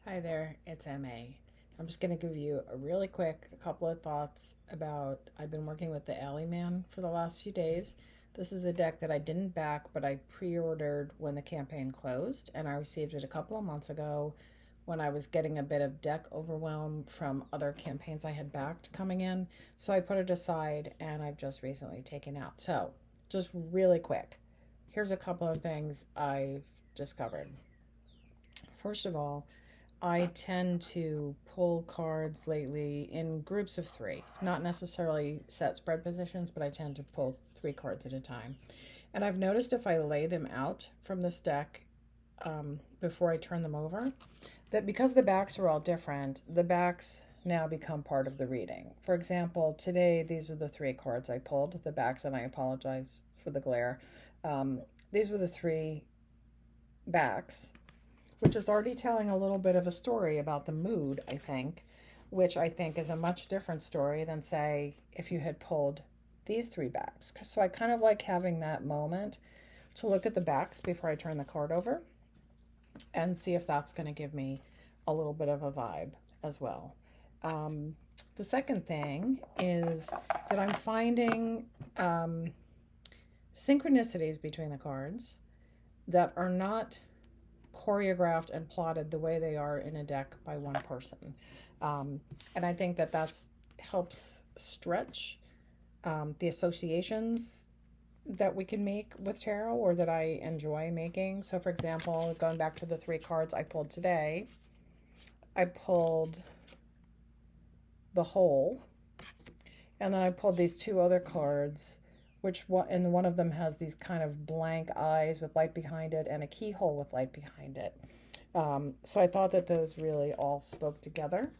Hi there, it's MA. I'm just going to give you a really quick couple of thoughts about. I've been working with the Alleyman for the last few days. This is a deck that I didn't back, but I pre ordered when the campaign closed, and I received it a couple of months ago when I was getting a bit of deck overwhelm from other campaigns I had backed coming in. So I put it aside and I've just recently taken out. So, just really quick, here's a couple of things I've discovered. First of all, I tend to pull cards lately in groups of three, not necessarily set spread positions, but I tend to pull three cards at a time. And I've noticed if I lay them out from this deck before I turn them over, that because the backs are all different, the backs now become part of the reading. For example, today these are the three cards I pulled, the backs, and I apologize for the glare. Um, these were the three backs, which is already telling a little bit of a story about the mood, I think, which I think is a much different story than, say, if you had pulled these three backs. So I kind of like having that moment to look at the backs before I turn the card over and see if that's going to give me a little bit of a vibe as well. Um, the second thing is that I'm finding synchronicities between the cards that are not choreographed and plotted the way they are in a deck by one person. And I think that that's helps stretch the associations that we can make with tarot or that I enjoy making. So, for example, going back to the three cards I pulled today, I pulled the Hole, and then I pulled these two other cards, which one and one of them has these kind of blank eyes with light behind it and a keyhole with light behind it. So I thought that those really all spoke together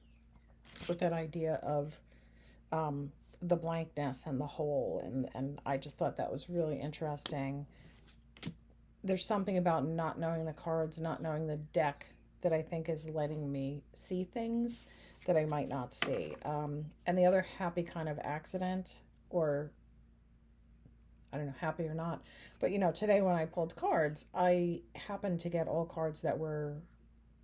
with that idea of the blankness and the hole, and I just thought that was really interesting. There's something about not knowing the cards, not knowing the deck, that I think is letting me see things that I might not see. And the other happy kind of accident, or I don't know, happy or not, but today when I pulled cards, I happened to get all cards that were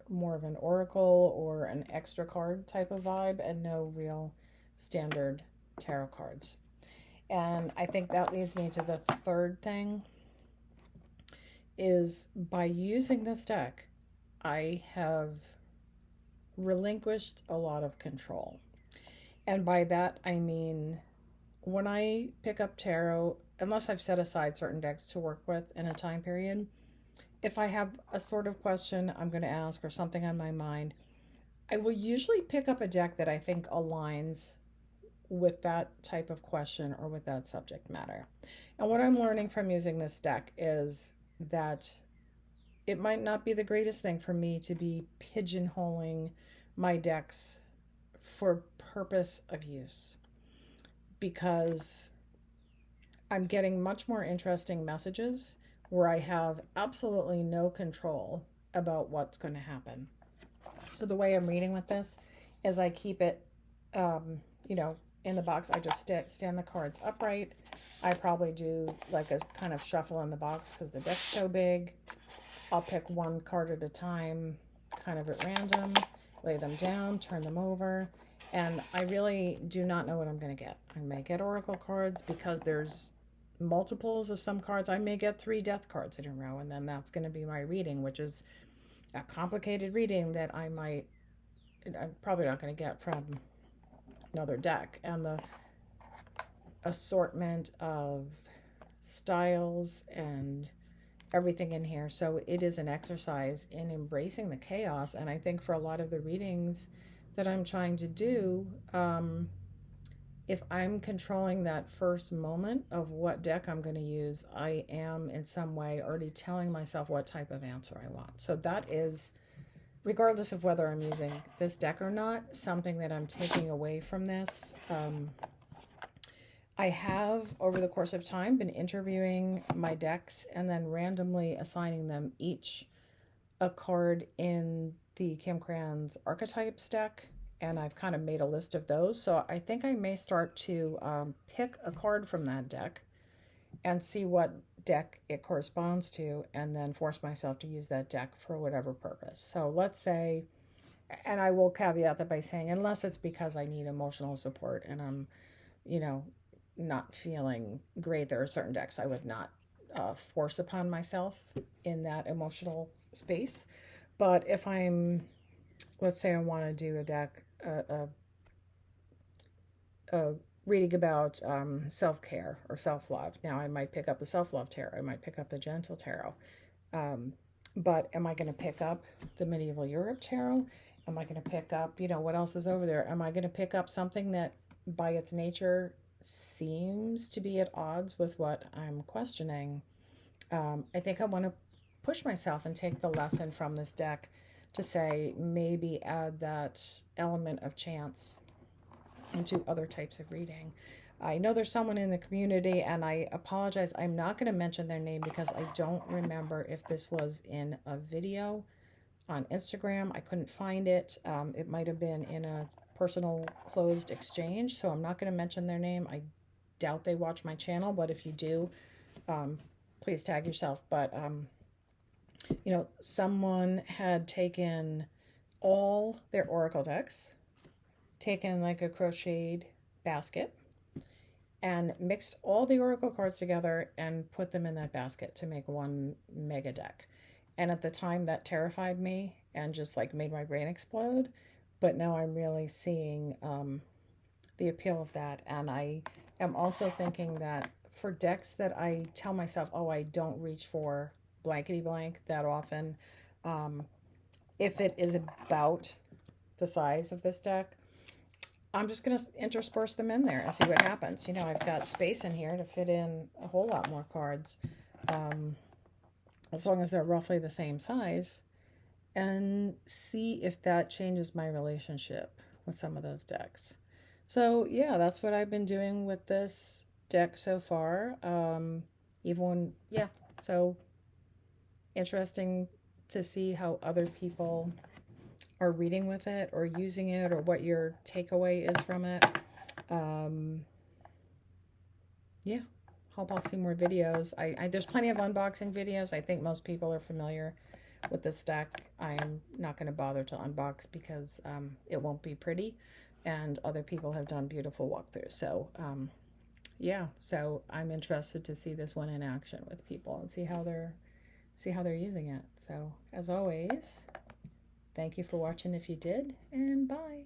more of an oracle or an extra card type of vibe and no real standard tarot cards. And I think that leads me to the third thing is by using this deck, I have relinquished a lot of control. And by that, I mean, when I pick up tarot, unless I've set aside certain decks to work with in a time period, if I have a sort of question I'm going to ask or something on my mind, I will usually pick up a deck that I think aligns with that type of question or with that subject matter. And what I'm learning from using this deck is that it might not be the greatest thing for me to be pigeonholing my decks for purpose of use, because I'm getting much more interesting messages where I have absolutely no control about what's going to happen. So the way I'm reading with this is I keep it, you know, in the box. I just stand the cards upright. I probably do like a kind of shuffle in the box because the deck's so big. I'll pick one card at a time, kind of at random, lay them down, turn them over, and I really do not know what I'm going to get. I may get oracle cards because there's multiples of some cards. I may get three death cards in a row, and then that's going to be my reading, which is a complicated reading that I'm probably not going to get from another deck. And the assortment of styles and everything in here. So it is an exercise in embracing the chaos. And I think for a lot of the readings that I'm trying to do, if I'm controlling that first moment of what deck I'm going to use, I am in some way already telling myself what type of answer I want. So that is, regardless of whether I'm using this deck or not, something that I'm taking away from this. I have, over the course of time, been interviewing my decks and then randomly assigning them each a card in the Kim Cran's Archetypes deck, and I've kind of made a list of those. So I think I may start to pick a card from that deck and see what deck it corresponds to, and then force myself to use that deck for whatever purpose. So let's say and I will caveat that by saying, unless it's because I need emotional support and I'm, you know, not feeling great, there are certain decks I would not force upon myself in that emotional space. But if I'm, let's say I want to do a deck, a reading about self care or self love. Now, I might pick up the self love tarot, I might pick up the gentle tarot. Um, but am I going to pick up the medieval Europe tarot? Am I going to pick up, what else is over there? Am I going to pick up something that by its nature seems to be at odds with what I'm questioning? I think I want to push myself and take the lesson from this deck to say maybe add that element of chance into other types of reading. I know there's someone in the community, and I apologize, I'm not going to mention their name because I don't remember if this was in a video on Instagram. I couldn't find it. It might have been in a personal closed exchange, so I'm not going to mention their name. I doubt they watch my channel, but if you do, please tag yourself. But someone had taken all their oracle decks, taken like a crocheted basket, and mixed all the oracle cards together and put them in that basket to make one mega deck. And at the time, that terrified me and just like made my brain explode. But now I'm really seeing the appeal of that. And I am also thinking that for decks that I tell myself, oh, I don't reach for blankety blank that often, if it is about the size of this deck, I'm just going to intersperse them in there and see what happens. I've got space in here to fit in a whole lot more cards, as long as they're roughly the same size, and see if that changes my relationship with some of those decks. So yeah, that's what I've been doing with this deck so far. So interesting to see how other people are reading with it or using it, or what your takeaway is from it. Yeah, hope I'll see more videos. There's plenty of unboxing videos. I think most people are familiar with this deck. I'm not going to bother to unbox because it won't be pretty, and other people have done beautiful walkthroughs. So yeah, so I'm interested to see this one in action with people and see how they're using it. So as always, thank you for watching if you did, and bye.